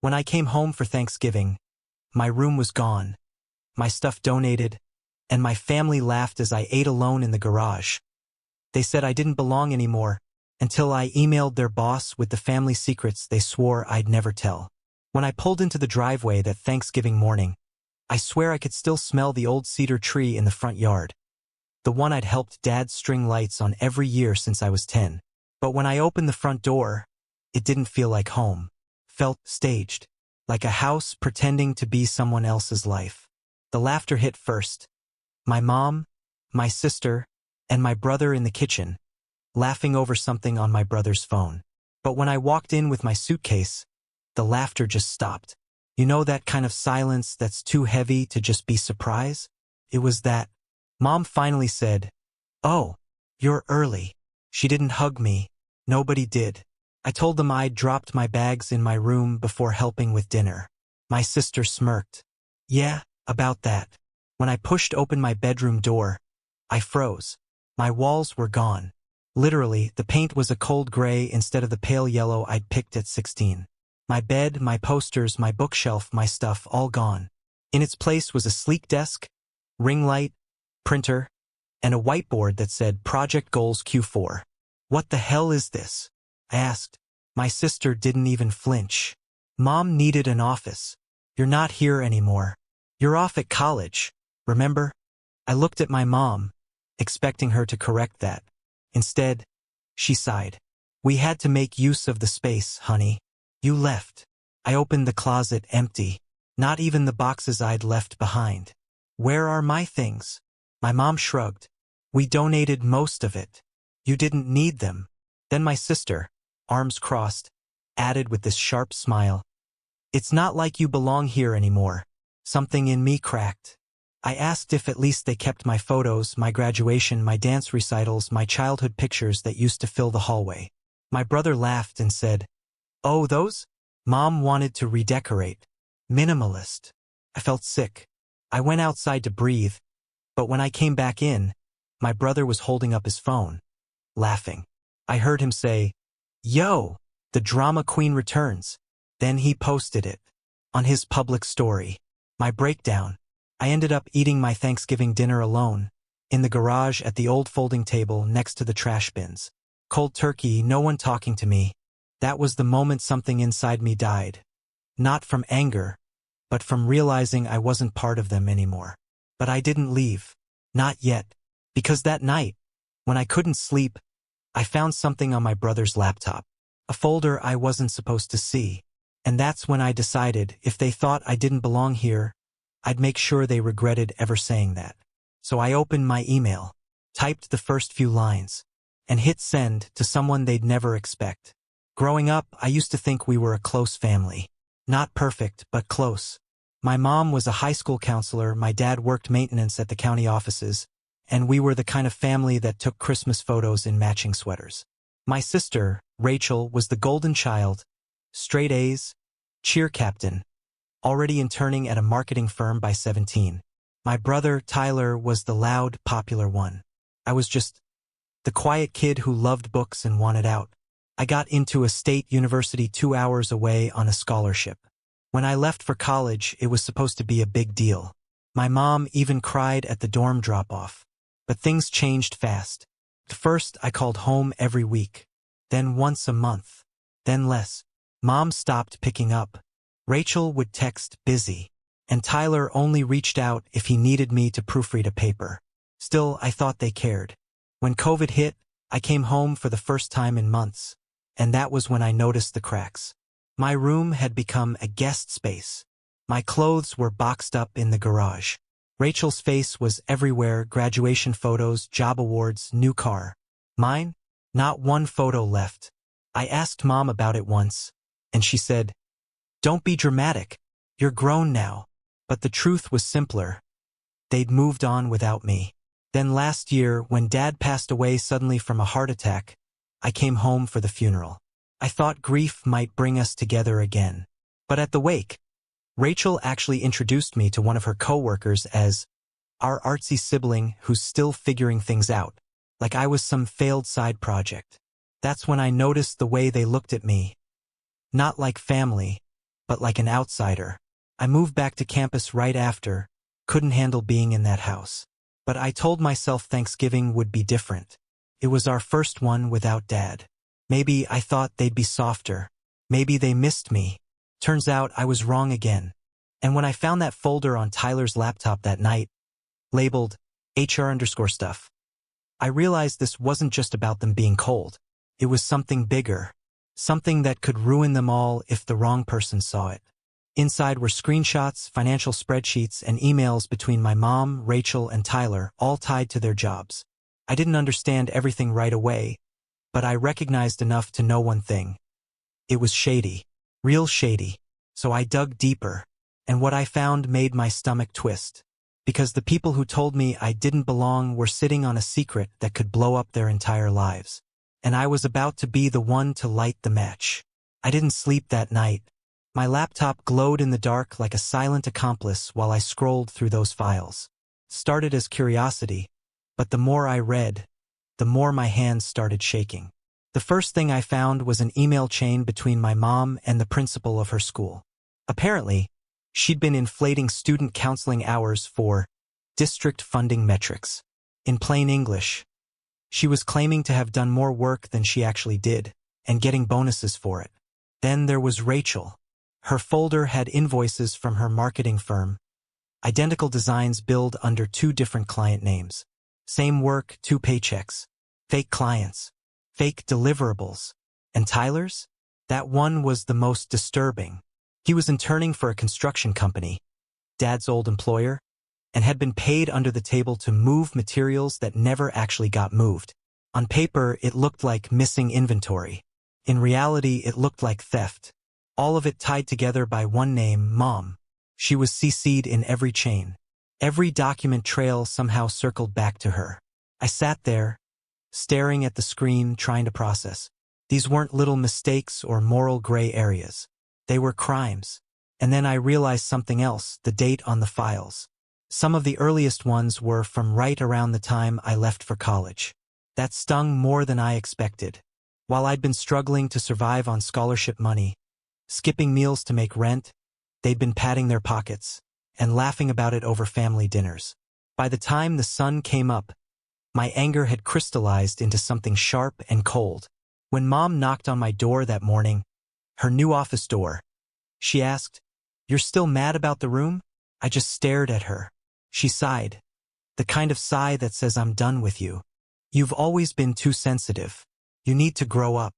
When I came home for Thanksgiving, my room was gone, my stuff donated, and my family laughed as I ate alone in the garage. They said I didn't belong anymore, until I emailed their boss with the family secrets they swore I'd never tell. When I pulled into the driveway that Thanksgiving morning, I swear I could still smell the old cedar tree in the front yard. The one I'd helped Dad string lights on every year since I was 10. But when I opened the front door, it didn't feel like home. Felt staged, like a house pretending to be someone else's life. The laughter hit first. My mom, my sister, and my brother in the kitchen, laughing over something on my brother's phone. But when I walked in with my suitcase, the laughter just stopped. You know that kind of silence that's too heavy to just be surprise? It was that. Mom finally said, "Oh, you're early." She didn't hug me. Nobody did. I told them I'd dropped my bags in my room before helping with dinner. My sister smirked. "Yeah, about that." When I pushed open my bedroom door, I froze. My walls were gone. Literally, the paint was a cold gray instead of the pale yellow I'd picked at 16. My bed, my posters, my bookshelf, my stuff, all gone. In its place was a sleek desk, ring light, printer, and a whiteboard that said Project Goals Q4. "What the hell is this?" I asked. My sister didn't even flinch. "Mom needed an office. You're not here anymore. You're off at college, remember?" I looked at my mom, expecting her to correct that. Instead, she sighed. "We had to make use of the space, honey. You left." I opened the closet empty. Not even the boxes I'd left behind. "Where are my things?" My mom shrugged. "We donated most of it. You didn't need them." Then my sister, arms crossed, added with this sharp smile, "It's not like you belong here anymore." Something in me cracked. I asked if at least they kept my photos, my graduation, my dance recitals, my childhood pictures that used to fill the hallway. My brother laughed and said, "Oh, those?" Mom wanted to redecorate. Minimalist. I felt sick. I went outside to breathe, but when I came back in, my brother was holding up his phone, laughing. I heard him say, "Yo, the drama queen returns." Then he posted it on his public story. My breakdown. I ended up eating my Thanksgiving dinner alone, in the garage at the old folding table next to the trash bins. Cold turkey, no one talking to me. That was the moment something inside me died. Not from anger, but from realizing I wasn't part of them anymore. But I didn't leave. Not yet. Because that night, when I couldn't sleep, I found something on my brother's laptop. A folder I wasn't supposed to see. And that's when I decided if they thought I didn't belong here, I'd make sure they regretted ever saying that. So I opened my email, typed the first few lines, and hit send to someone they'd never expect. Growing up, I used to think we were a close family. Not perfect, but close. My mom was a high school counselor, my dad worked maintenance at the county offices, and we were the kind of family that took Christmas photos in matching sweaters. My sister, Rachel, was the golden child, straight A's, cheer captain, already interning at a marketing firm by 17. My brother, Tyler, was the loud, popular one. I was just the quiet kid who loved books and wanted out. I got into a state university 2 hours away on a scholarship. When I left for college, it was supposed to be a big deal. My mom even cried at the dorm drop-off. But things changed fast. At first, I called home every week. Then once a month. Then less. Mom stopped picking up. Rachel would text busy. And Tyler only reached out if he needed me to proofread a paper. Still, I thought they cared. When COVID hit, I came home for the first time in months. And that was when I noticed the cracks. My room had become a guest space. My clothes were boxed up in the garage. Rachel's face was everywhere, graduation photos, job awards, new car. Mine? Not one photo left. I asked Mom about it once, and she said, "Don't be dramatic. You're grown now." But the truth was simpler. They'd moved on without me. Then last year, when Dad passed away suddenly from a heart attack, I came home for the funeral. I thought grief might bring us together again. But at the wake, Rachel actually introduced me to one of her coworkers as our artsy sibling who's still figuring things out, like I was some failed side project. That's when I noticed the way they looked at me. Not like family, but like an outsider. I moved back to campus right after, couldn't handle being in that house. But I told myself Thanksgiving would be different. It was our first one without Dad. Maybe I thought they'd be softer. Maybe they missed me. Turns out I was wrong again. And when I found that folder on Tyler's laptop that night, labeled HR_stuff, I realized this wasn't just about them being cold. It was something bigger. Something that could ruin them all if the wrong person saw it. Inside were screenshots, financial spreadsheets, and emails between my mom, Rachel, and Tyler, all tied to their jobs. I didn't understand everything right away, but I recognized enough to know one thing. It was shady. Real shady. So I dug deeper, and what I found made my stomach twist. Because the people who told me I didn't belong were sitting on a secret that could blow up their entire lives. And I was about to be the one to light the match. I didn't sleep that night. My laptop glowed in the dark like a silent accomplice while I scrolled through those files. Started as curiosity, but the more I read, the more my hands started shaking. The first thing I found was an email chain between my mom and the principal of her school. Apparently, she'd been inflating student counseling hours for district funding metrics. In plain English, she was claiming to have done more work than she actually did, and getting bonuses for it. Then there was Rachel. Her folder had invoices from her marketing firm, identical designs billed under 2 different client names. Same work, 2 paychecks. Fake clients. Fake deliverables. And Tyler's? That one was the most disturbing. He was interning for a construction company, Dad's old employer, and had been paid under the table to move materials that never actually got moved. On paper, it looked like missing inventory. In reality, it looked like theft. All of it tied together by one name, Mom. She was CC'd in every chain. Every document trail somehow circled back to her. I sat there, staring at the screen, trying to process. These weren't little mistakes or moral gray areas. They were crimes. And then I realized something else, the date on the files. Some of the earliest ones were from right around the time I left for college. That stung more than I expected. While I'd been struggling to survive on scholarship money, skipping meals to make rent, they'd been padding their pockets and laughing about it over family dinners. By the time the sun came up, my anger had crystallized into something sharp and cold. When Mom knocked on my door that morning, her new office door, she asked, "You're still mad about the room?" I just stared at her. She sighed. The kind of sigh that says, "I'm done with you. You've always been too sensitive. You need to grow up."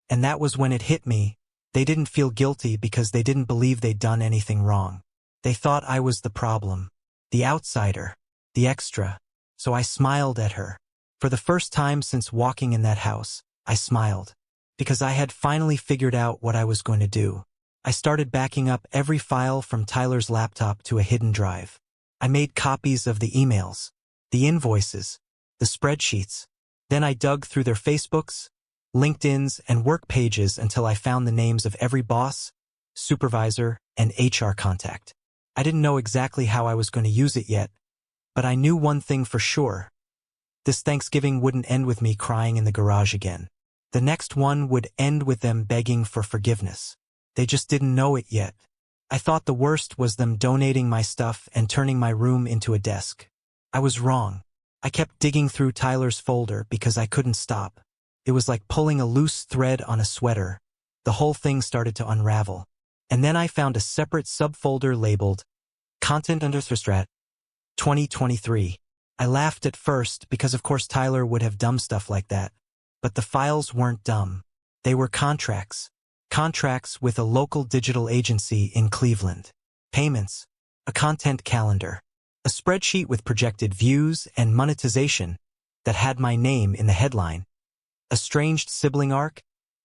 And that was when it hit me. They didn't feel guilty because they didn't believe they'd done anything wrong. They thought I was the problem, the outsider, the extra. So I smiled at her. For the first time since walking in that house, I smiled. Because I had finally figured out what I was going to do. I started backing up every file from Tyler's laptop to a hidden drive. I made copies of the emails, the invoices, the spreadsheets. Then I dug through their Facebooks, LinkedIns, and work pages until I found the names of every boss, supervisor, and HR contact. I didn't know exactly how I was going to use it yet, but I knew one thing for sure. This Thanksgiving wouldn't end with me crying in the garage again. The next one would end with them begging for forgiveness. They just didn't know it yet. I thought the worst was them donating my stuff and turning my room into a desk. I was wrong. I kept digging through Tyler's folder because I couldn't stop. It was like pulling a loose thread on a sweater. The whole thing started to unravel. And then I found a separate subfolder labeled Content _Strat 2023. I laughed at first because of course Tyler would have dumb stuff like that. But the files weren't dumb. They were contracts. Contracts with a local digital agency in Cleveland. Payments. A content calendar. A spreadsheet with projected views and monetization that had my name in the headline. A Estranged Sibling Arc,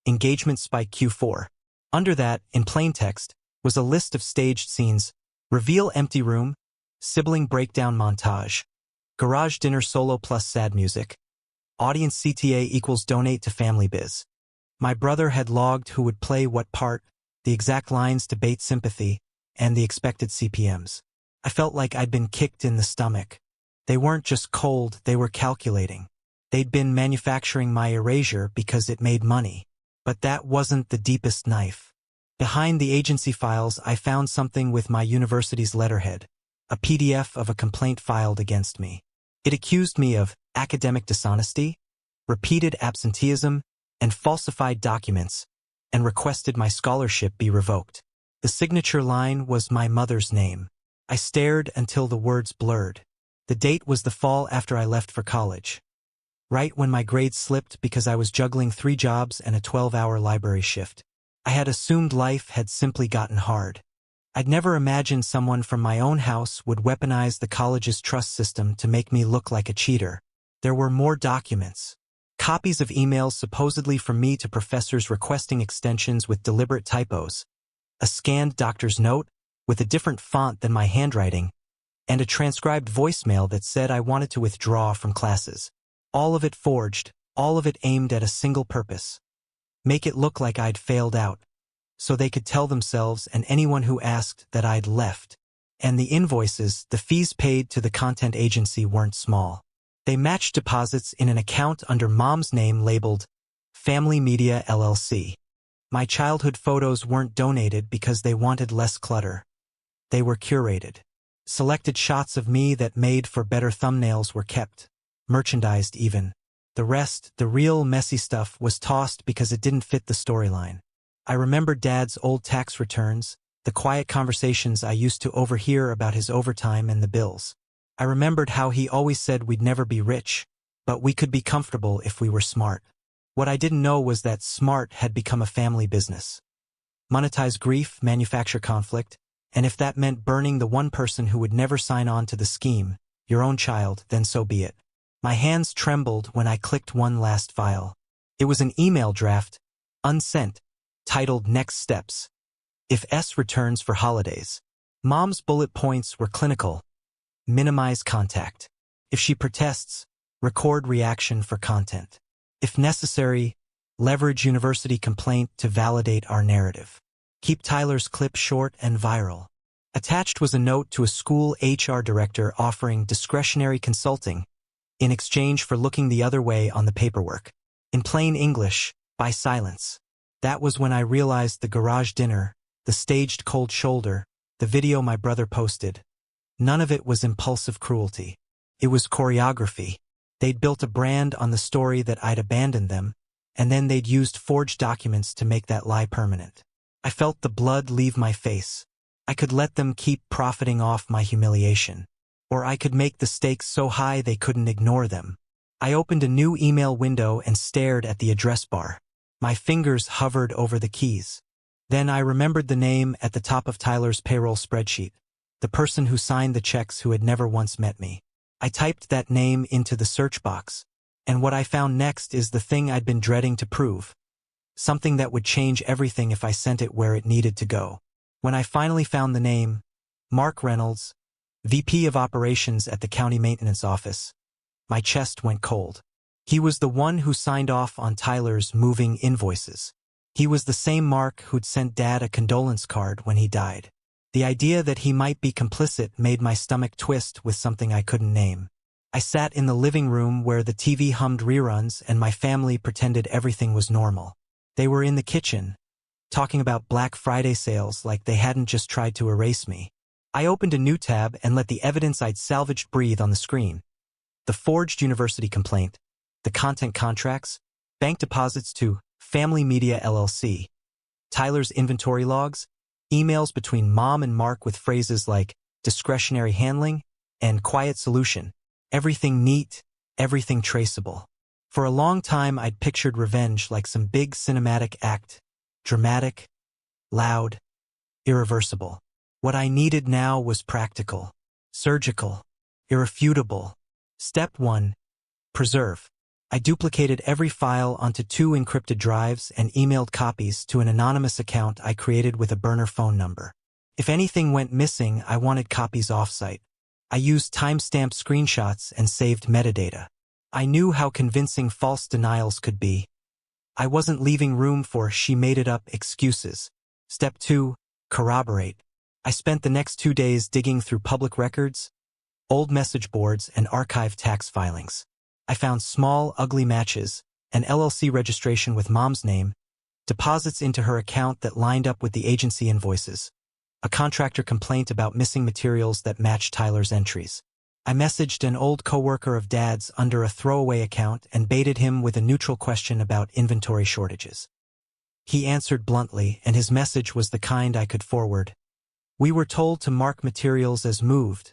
Engagement Spike Q4. Under that, in plain text, was a list of staged scenes, reveal empty room, sibling breakdown montage, garage dinner solo plus sad music, audience CTA equals donate to family biz. My brother had logged who would play what part, the exact lines to bait sympathy, and the expected CPMs. I felt like I'd been kicked in the stomach. They weren't just cold, they were calculating. They'd been manufacturing my erasure because it made money. But that wasn't the deepest knife. Behind the agency files, I found something with my university's letterhead, a PDF of a complaint filed against me. It accused me of academic dishonesty, repeated absenteeism, and falsified documents, and requested my scholarship be revoked. The signature line was my mother's name. I stared until the words blurred. The date was the fall after I left for college. Right when my grades slipped because I was juggling 3 jobs and a 12-hour library shift. I had assumed life had simply gotten hard. I'd never imagined someone from my own house would weaponize the college's trust system to make me look like a cheater. There were more documents. Copies of emails supposedly from me to professors requesting extensions with deliberate typos. A scanned doctor's note with a different font than my handwriting, and a transcribed voicemail that said I wanted to withdraw from classes. All of it forged, all of it aimed at a single purpose. Make it look like I'd failed out, so they could tell themselves and anyone who asked that I'd left. And the invoices, the fees paid to the content agency weren't small. They matched deposits in an account under Mom's name labeled Family Media LLC. My childhood photos weren't donated because they wanted less clutter. They were curated. Selected shots of me that made for better thumbnails were kept, merchandised even. The rest, the real messy stuff, was tossed because it didn't fit the storyline. I remembered Dad's old tax returns, the quiet conversations I used to overhear about his overtime and the bills. I remembered how he always said we'd never be rich, but we could be comfortable if we were smart. What I didn't know was that smart had become a family business. Monetize grief, manufacture conflict, and if that meant burning the one person who would never sign on to the scheme, your own child, then so be it. My hands trembled when I clicked one last file. It was an email draft, unsent, titled Next Steps. If S returns for holidays. Mom's bullet points were clinical. Minimize contact. If she protests, record reaction for content. If necessary, leverage university complaint to validate our narrative. Keep Tyler's clip short and viral. Attached was a note to a school HR director offering discretionary consulting in exchange for looking the other way on the paperwork. In plain English, by silence. That was when I realized the garage dinner, the staged cold shoulder, the video my brother posted. None of it was impulsive cruelty. It was choreography. They'd built a brand on the story that I'd abandoned them, and then they'd used forged documents to make that lie permanent. I felt the blood leave my face. I could let them keep profiting off my humiliation. Or I could make the stakes so high they couldn't ignore them. I opened a new email window and stared at the address bar. My fingers hovered over the keys. Then I remembered the name at the top of Tyler's payroll spreadsheet, the person who signed the checks who had never once met me. I typed that name into the search box, and what I found next is the thing I'd been dreading to prove. Something that would change everything if I sent it where it needed to go. When I finally found the name, Mark Reynolds, VP of Operations at the County Maintenance Office, my chest went cold. He was the one who signed off on Tyler's moving invoices. He was the same Mark who'd sent Dad a condolence card when he died. The idea that he might be complicit made my stomach twist with something I couldn't name. I sat in the living room where the TV hummed reruns and my family pretended everything was normal. They were in the kitchen, talking about Black Friday sales like they hadn't just tried to erase me. I opened a new tab and let the evidence I'd salvaged breathe on the screen. The forged university complaint, the content contracts, bank deposits to Family Media LLC, Tyler's inventory logs, emails between Mom and Mark with phrases like discretionary handling and quiet solution. Everything neat, everything traceable. For a long time I'd pictured revenge like some big cinematic act, dramatic, loud, irreversible. What I needed now was practical, surgical, irrefutable. Step 1. Preserve. I duplicated every file onto 2 encrypted drives and emailed copies to an anonymous account I created with a burner phone number. If anything went missing, I wanted copies offsite. I used timestamped screenshots and saved metadata. I knew how convincing false denials could be. I wasn't leaving room for she-made-it-up excuses. Step 2. Corroborate. I spent the next 2 days digging through public records, old message boards, and archived tax filings. I found small, ugly matches, an LLC registration with Mom's name, deposits into her account that lined up with the agency invoices, a contractor complaint about missing materials that matched Tyler's entries. I messaged an old coworker of Dad's under a throwaway account and baited him with a neutral question about inventory shortages. He answered bluntly, and his message was the kind I could forward. We were told to mark materials as moved.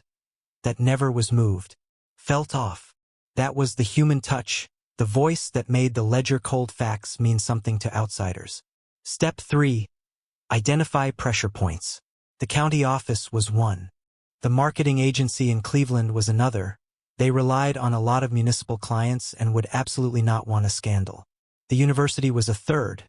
That never was moved. Felt off. That was the human touch, the voice that made the ledger cold facts mean something to outsiders. Step 3. Identify pressure points. The county office was one. The marketing agency in Cleveland was another. They relied on a lot of municipal clients and would absolutely not want a scandal. The university was a third.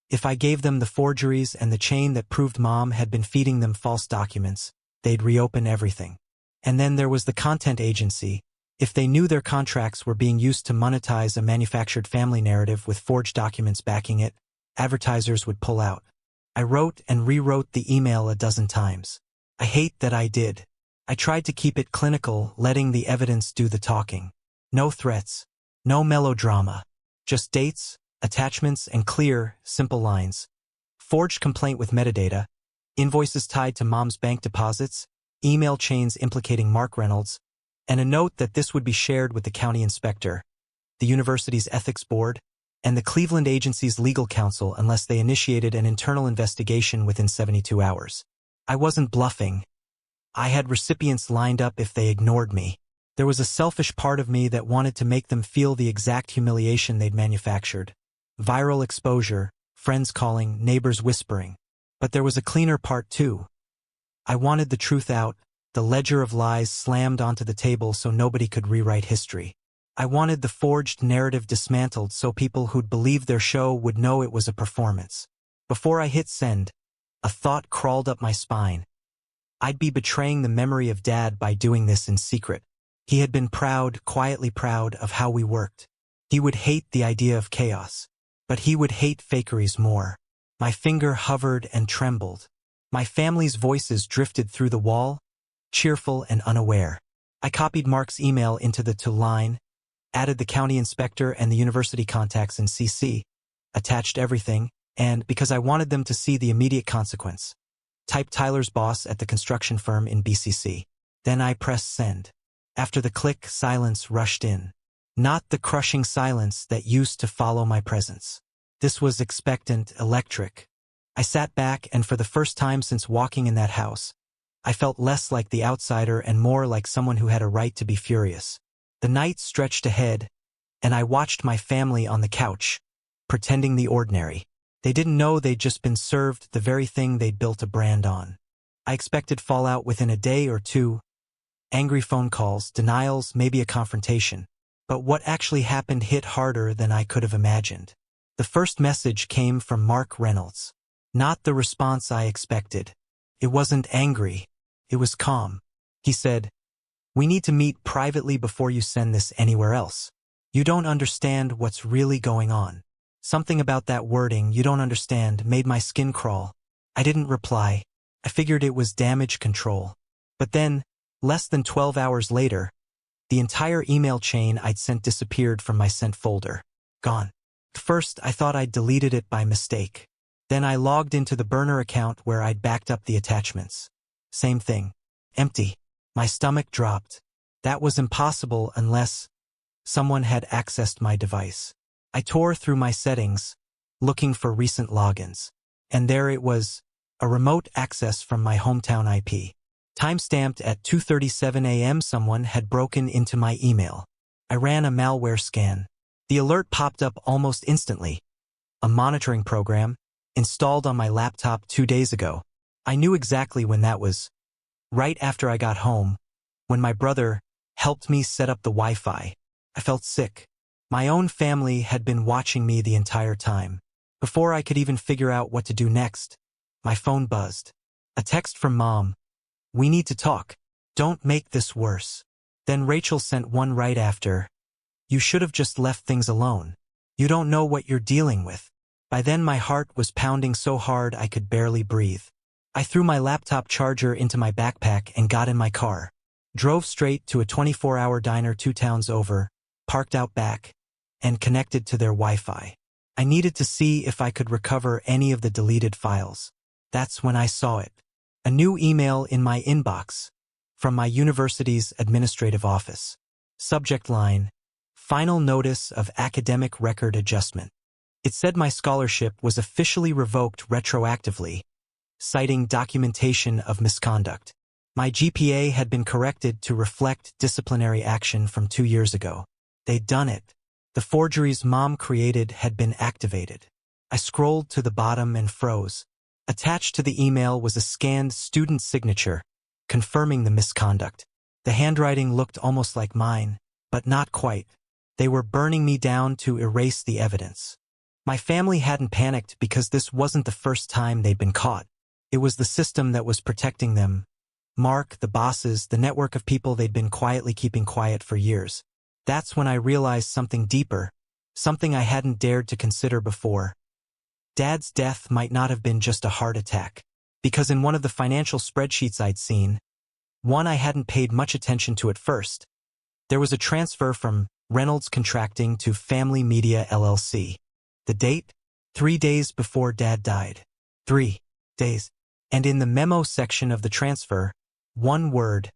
If I gave them the forgeries and the chain that proved Mom had been feeding them false documents, they'd reopen everything. And then there was the content agency. If they knew their contracts were being used to monetize a manufactured family narrative with forged documents backing it, advertisers would pull out. I wrote and rewrote the email a dozen times. I hate that I did. I tried to keep it clinical, letting the evidence do the talking. No threats. No melodrama. Just dates, attachments, and clear, simple lines. Forged complaint with metadata, invoices tied to Mom's bank deposits, email chains implicating Mark Reynolds, and a note that this would be shared with the county inspector, the university's ethics board, and the Cleveland agency's legal counsel unless they initiated an internal investigation within 72 hours. I wasn't bluffing. I had recipients lined up if they ignored me. There was a selfish part of me that wanted to make them feel the exact humiliation they'd manufactured. Viral exposure, friends calling, neighbors whispering. But there was a cleaner part too. I wanted the truth out, the ledger of lies slammed onto the table so nobody could rewrite history. I wanted the forged narrative dismantled so people who'd believed their show would know it was a performance. Before I hit send, a thought crawled up my spine. I'd be betraying the memory of Dad by doing this in secret. He had been proud, quietly proud, of how we worked. He would hate the idea of chaos. But he would hate fakeries more. My finger hovered and trembled. My family's voices drifted through the wall, cheerful and unaware. I copied Mark's email into the to line, added the county inspector and the university contacts in CC, attached everything, and, because I wanted them to see the immediate consequence, typed Tyler's boss at the construction firm in BCC. Then I pressed send. After the click, silence rushed in. Not the crushing silence that used to follow my presence. This was expectant, electric. I sat back, and for the first time since walking in that house, I felt less like the outsider and more like someone who had a right to be furious. The night stretched ahead, and I watched my family on the couch, pretending the ordinary. They didn't know they'd just been served the very thing they'd built a brand on. I expected fallout within a day or two. Angry phone calls, denials, maybe a confrontation. But what actually happened hit harder than I could have imagined. The first message came from Mark Reynolds. Not the response I expected. It wasn't angry. It was calm. He said, "We need to meet privately before you send this anywhere else. You don't understand what's really going on." Something about that wording, "you don't understand," made my skin crawl. I didn't reply. I figured it was damage control. But then, less than 12 hours later, the entire email chain I'd sent disappeared from my sent folder. Gone. First, I thought I'd deleted it by mistake. Then I logged into the burner account where I'd backed up the attachments. Same thing. Empty. My stomach dropped. That was impossible unless someone had accessed my device. I tore through my settings, looking for recent logins. And there it was, a remote access from my hometown IP. Timestamped at 2:37 a.m. someone had broken into my email. I ran a malware scan. The alert popped up almost instantly. A monitoring program, installed on my laptop 2 days ago. I knew exactly when that was. Right after I got home, when my brother helped me set up the Wi-Fi. I felt sick. My own family had been watching me the entire time. Before I could even figure out what to do next, my phone buzzed. A text from Mom. "We need to talk. Don't make this worse." Then Rachel sent one right after. "You should have just left things alone. You don't know what you're dealing with." By then my heart was pounding so hard I could barely breathe. I threw my laptop charger into my backpack and got in my car. Drove straight to a 24-hour diner 2 towns over, parked out back, and connected to their Wi-Fi. I needed to see if I could recover any of the deleted files. That's when I saw it. A new email in my inbox from my university's administrative office. Subject line, Final Notice of Academic Record Adjustment. It said my scholarship was officially revoked retroactively, citing documentation of misconduct. My GPA had been corrected to reflect disciplinary action from 2 years ago. They'd done it. The forgeries Mom created had been activated. I scrolled to the bottom and froze. Attached to the email was a scanned student signature, confirming the misconduct. The handwriting looked almost like mine, but not quite. They were burning me down to erase the evidence. My family hadn't panicked because this wasn't the first time they'd been caught. It was the system that was protecting them. Mark, the bosses, the network of people they'd been quietly keeping quiet for years. That's when I realized something deeper, something I hadn't dared to consider before. Dad's death might not have been just a heart attack, because in one of the financial spreadsheets I'd seen, one I hadn't paid much attention to at first, there was a transfer from Reynolds Contracting to Family Media LLC. The date? 3 days before Dad died. 3 days. And in the memo section of the transfer, one word: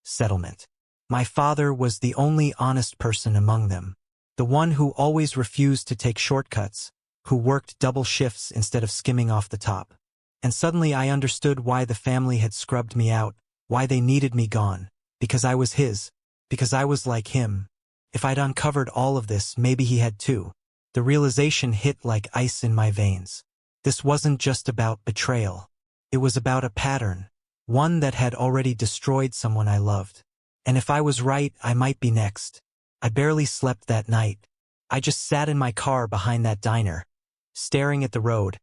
settlement. My father was the only honest person among them, the one who always refused to take shortcuts, who worked double shifts instead of skimming off the top. And suddenly I understood why the family had scrubbed me out, why they needed me gone, because I was his, because I was like him. If I'd uncovered all of this, maybe he had too. The realization hit like ice in my veins. This wasn't just about betrayal. It was about a pattern, one that had already destroyed someone I loved. And if I was right, I might be next. I barely slept that night. I just sat in my car behind that diner, staring at the road,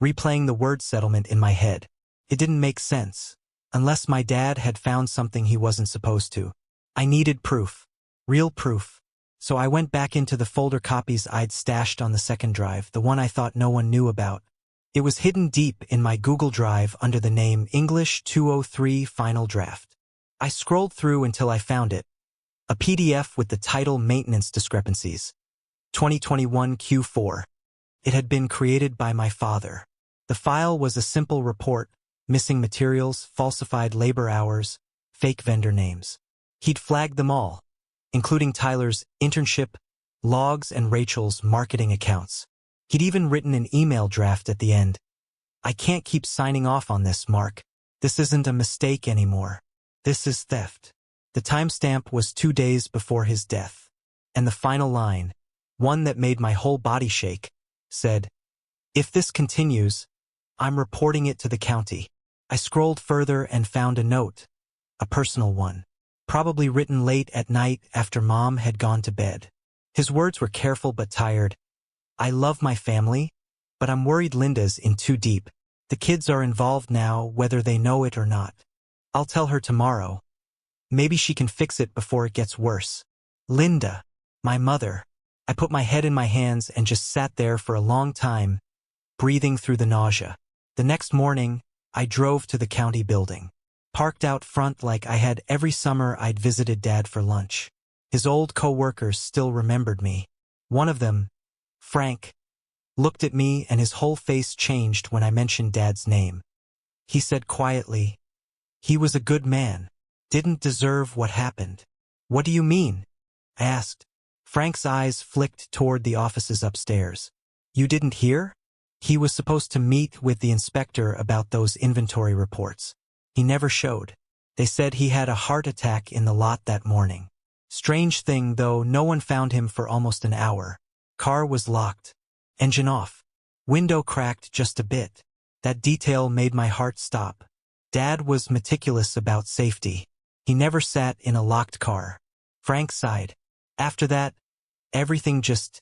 replaying the word settlement in my head. It didn't make sense, unless my dad had found something he wasn't supposed to. I needed proof, real proof. So I went back into the folder copies I'd stashed on the second drive, the one I thought no one knew about. It was hidden deep in my Google Drive under the name English 203 Final Draft. I scrolled through until I found it, a PDF with the title Maintenance Discrepancies, 2021 Q4. It had been created by my father. The file was a simple report, missing materials, falsified labor hours, fake vendor names. He'd flagged them all, including Tyler's internship, logs, and Rachel's marketing accounts. He'd even written an email draft at the end. I can't keep signing off on this, Mark. This isn't a mistake anymore. This is theft. The timestamp was 2 days before his death. And the final line, one that made my whole body shake, said, "If this continues, I'm reporting it to the county." I scrolled further and found a note, a personal one, probably written late at night after Mom had gone to bed. His words were careful but tired. "I love my family, but I'm worried Linda's in too deep. The kids are involved now, whether they know it or not. I'll tell her tomorrow. Maybe she can fix it before it gets worse." Linda, my mother. I put my head in my hands and just sat there for a long time, breathing through the nausea. The next morning, I drove to the county building, parked out front like I had every summer I'd visited Dad for lunch. His old co-workers still remembered me. One of them, Frank, looked at me and his whole face changed when I mentioned Dad's name. He said quietly, "He was a good man. Didn't deserve what happened." "What do you mean?" I asked. Frank's eyes flicked toward the offices upstairs. "You didn't hear? He was supposed to meet with the inspector about those inventory reports. He never showed. They said he had a heart attack in the lot that morning. Strange thing though, no one found him for almost an hour. Car was locked. Engine off. Window cracked just a bit. That detail made my heart stop. Dad was meticulous about safety. He never sat in a locked car." Frank sighed. "After that, everything just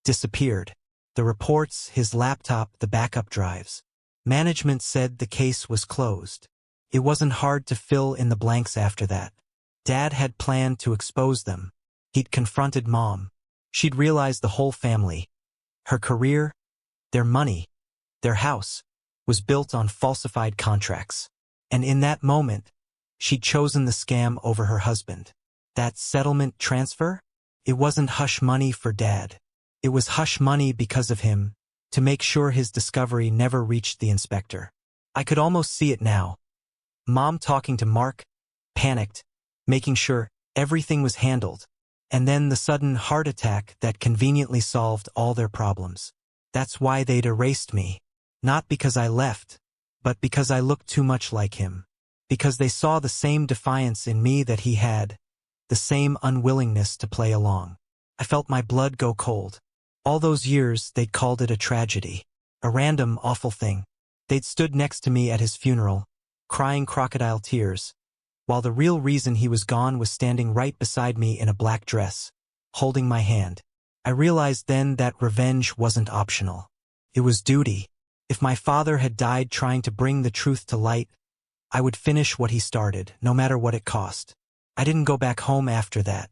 disappeared. The reports, his laptop, the backup drives. Management said the case was closed. It wasn't hard to fill in the blanks after that. Dad had planned to expose them. He'd confronted Mom. She'd realized the whole family, her career, their money, their house, was built on falsified contracts. And in that moment, she'd chosen the scam over her husband. That settlement transfer? It wasn't hush money for Dad. It was hush money because of him, to make sure his discovery never reached the inspector. I could almost see it now. Mom talking to Mark, panicked, making sure everything was handled, and then the sudden heart attack that conveniently solved all their problems. That's why they'd erased me. Not because I left, but because I looked too much like him. Because they saw the same defiance in me that he had, the same unwillingness to play along. I felt my blood go cold. All those years, they'd called it a tragedy. A random, awful thing. They'd stood next to me at his funeral, crying crocodile tears, while the real reason he was gone was standing right beside me in a black dress, holding my hand. I realized then that revenge wasn't optional. It was duty. If my father had died trying to bring the truth to light, I would finish what he started, no matter what it cost. I didn't go back home after that.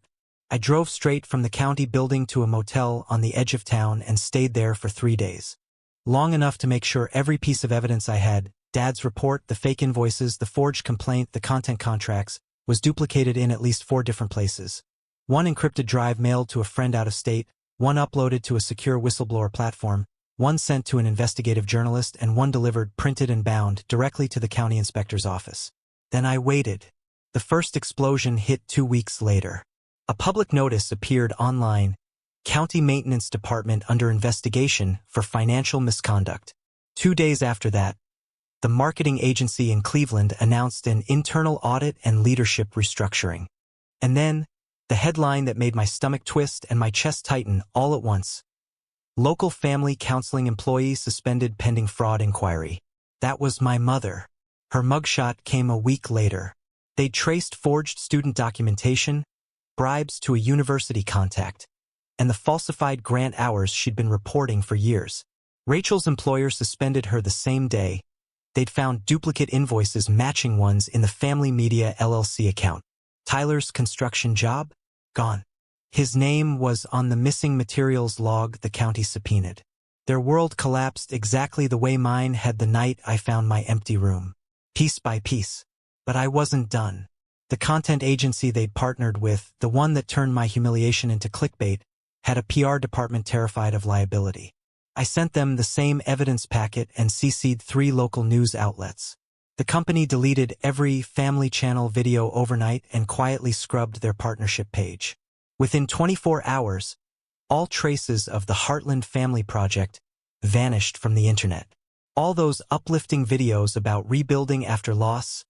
I drove straight from the county building to a motel on the edge of town and stayed there for 3 days. Long enough to make sure every piece of evidence I had, Dad's report, the fake invoices, the forged complaint, the content contracts, was duplicated in at least 4 different places. One encrypted drive mailed to a friend out of state, one uploaded to a secure whistleblower platform, one sent to an investigative journalist, and one delivered, printed and bound, directly to the county inspector's office. Then I waited. The first explosion hit 2 weeks later. A public notice appeared online, County Maintenance Department under investigation for financial misconduct. 2 days after that, the marketing agency in Cleveland announced an internal audit and leadership restructuring. And then, the headline that made my stomach twist and my chest tighten all at once. Local family counseling employee suspended pending fraud inquiry. That was my mother. Her mugshot came a week later. They'd traced forged student documentation, bribes to a university contact, and the falsified grant hours she'd been reporting for years. Rachel's employer suspended her the same day. They'd found duplicate invoices matching ones in the Family Media LLC account. Tyler's construction job? Gone. His name was on the missing materials log the county subpoenaed. Their world collapsed exactly the way mine had the night I found my empty room. Piece by piece. But I wasn't done. The content agency they'd partnered with, the one that turned my humiliation into clickbait, had a PR department terrified of liability. I sent them the same evidence packet and CC'd 3 local news outlets. The company deleted every Family Channel video overnight and quietly scrubbed their partnership page. Within 24 hours, all traces of the Heartland Family Project vanished from the internet. All those uplifting videos about rebuilding after loss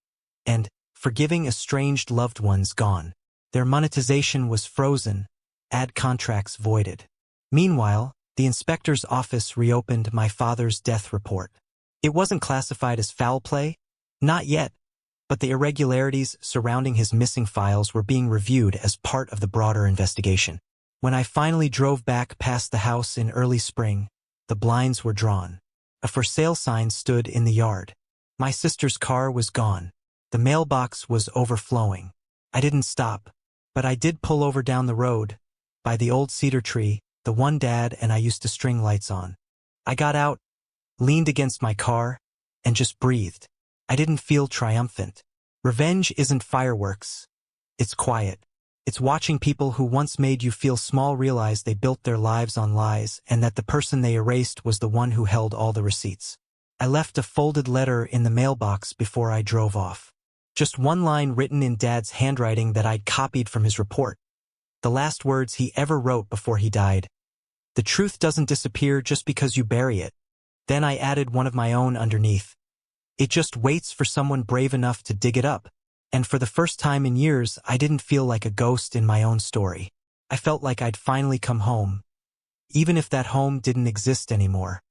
and forgiving estranged loved ones gone. Their monetization was frozen, ad contracts voided. Meanwhile, the inspector's office reopened my father's death report. It wasn't classified as foul play, not yet, but the irregularities surrounding his missing files were being reviewed as part of the broader investigation. When I finally drove back past the house in early spring, the blinds were drawn. A for sale sign stood in the yard. My sister's car was gone. The mailbox was overflowing. I didn't stop, but I did pull over down the road, by the old cedar tree, the one Dad and I used to string lights on. I got out, leaned against my car, and just breathed. I didn't feel triumphant. Revenge isn't fireworks. It's quiet. It's watching people who once made you feel small realize they built their lives on lies and that the person they erased was the one who held all the receipts. I left a folded letter in the mailbox before I drove off. Just one line written in Dad's handwriting that I'd copied from his report. The last words he ever wrote before he died. The truth doesn't disappear just because you bury it. Then I added one of my own underneath. It just waits for someone brave enough to dig it up. And for the first time in years, I didn't feel like a ghost in my own story. I felt like I'd finally come home, even if that home didn't exist anymore.